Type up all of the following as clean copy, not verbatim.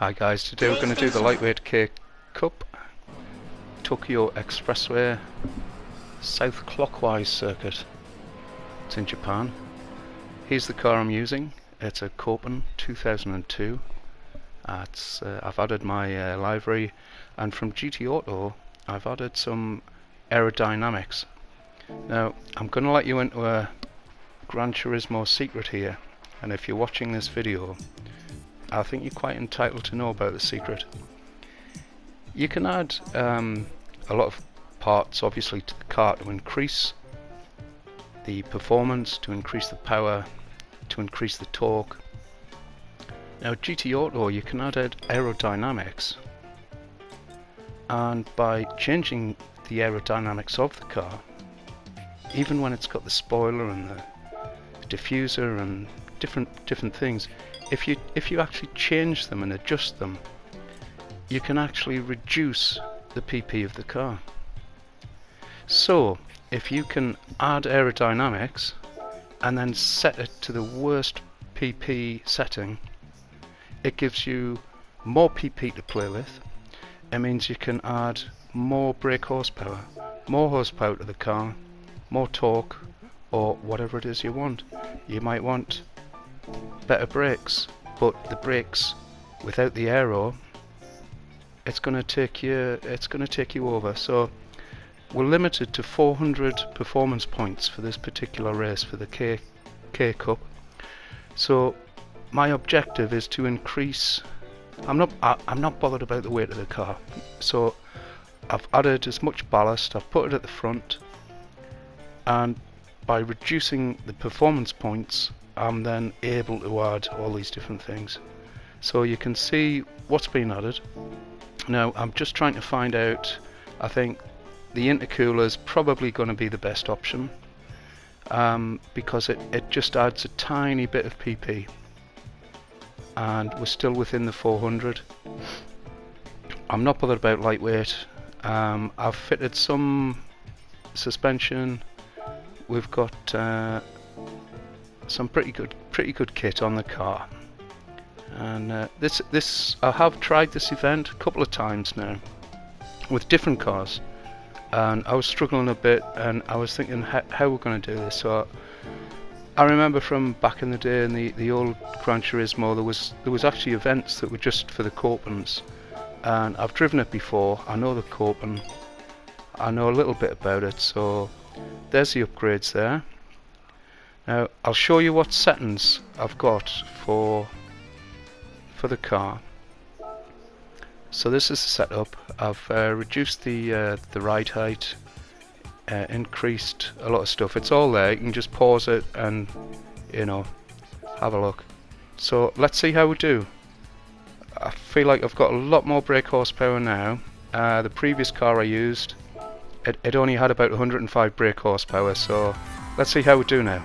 Hi guys, today we're going to do the lightweight K Cup Tokyo Expressway south clockwise circuit. It's in Japan. Here's the car I'm using. It's a Copen 2002. I've added my livery, and from GT Auto I've added some aerodynamics. Now I'm going to let you into a Gran Turismo secret here, and if you're watching this video I think you're quite entitled to know about the secret. You can add a lot of parts obviously to the car to increase the performance, to increase the power, to increase the torque. Now GT Auto, you can add aerodynamics, and by changing the aerodynamics of the car, even when it's got the spoiler and the diffuser and different things, if you actually change them and adjust them, you can actually reduce the PP of the car. So if you can add aerodynamics and then set it to the worst PP setting, it gives you more PP to play with. It means you can add more brake horsepower, more horsepower to the car, more torque, or whatever it is you want. You might want better brakes, but the brakes without the aero, it's going to take you over. So we're limited to 400 performance points for this particular race, for the K Cup. So my objective is to increase. I'm not bothered about the weight of the car, so I've added as much ballast, I've put it at the front, and by reducing the performance points I'm then able to add all these different things. So you can see what's been added. Now I'm just trying to find out, I think the intercooler is probably going to be the best option, because it just adds a tiny bit of PP, and we're still within the 400. I'm not bothered about lightweight. I've fitted some suspension. We've got some pretty good kit on the car, and this I have tried this event a couple of times now with different cars, and I was struggling a bit, and I was thinking how we're going to do this. So I remember from back in the day in the old Gran Turismo, there was actually events that were just for the Copens, and I've driven it before. I know the Copen, I know a little bit about it. So there's the upgrades there. Now I'll show you what settings I've got for the car. So this is the setup. I've reduced the ride height, increased a lot of stuff. It's all there. You can just pause it and have a look. So let's see how we do. I feel like I've got a lot more brake horsepower now. The previous car I used, it only had about 105 brake horsepower. So let's see how we do now.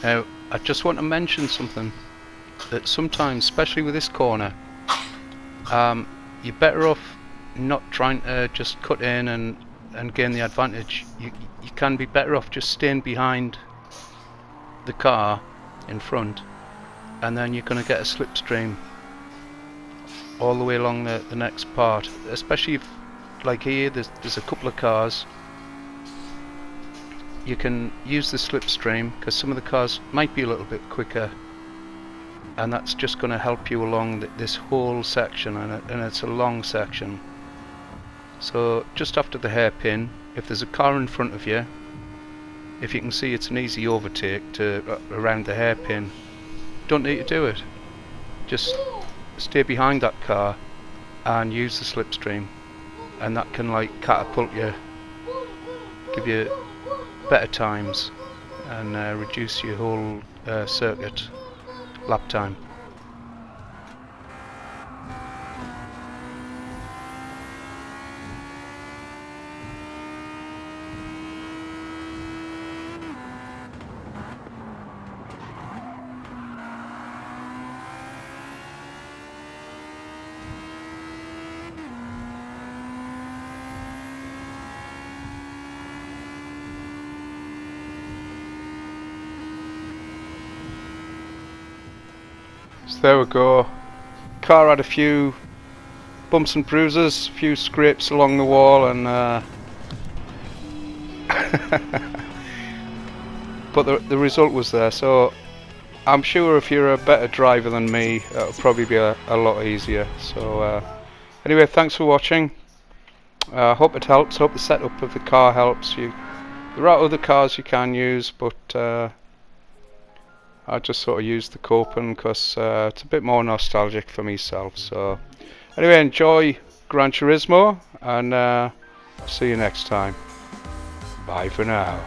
Now, I just want to mention something, that sometimes, especially with this corner, you're better off not trying to just cut in and gain the advantage. You can be better off just staying behind the car in front, and then you're going to get a slipstream all the way along the next part. Especially if, like here, there's a couple of cars. You can use the slipstream because some of the cars might be a little bit quicker, and that's just going to help you along this whole section, and it's a long section. So just after the hairpin, if there's a car in front of you, if you can see, it's an easy overtake to around the hairpin. Don't need to do it. Just stay behind that car and use the slipstream, and that can like catapult you, give you better times, and reduce your whole circuit lap time. So there we go. Car had a few bumps and bruises, a few scrapes along the wall, and but the result was there. So I'm sure if you're a better driver than me, it'll probably be a lot easier. So anyway, thanks for watching. Hope it helps. Hope the setup of the car helps you. There are other cars you can use, but I just sort of used the Copen because it's a bit more nostalgic for myself. So anyway, enjoy Gran Turismo, and see you next time. Bye for now.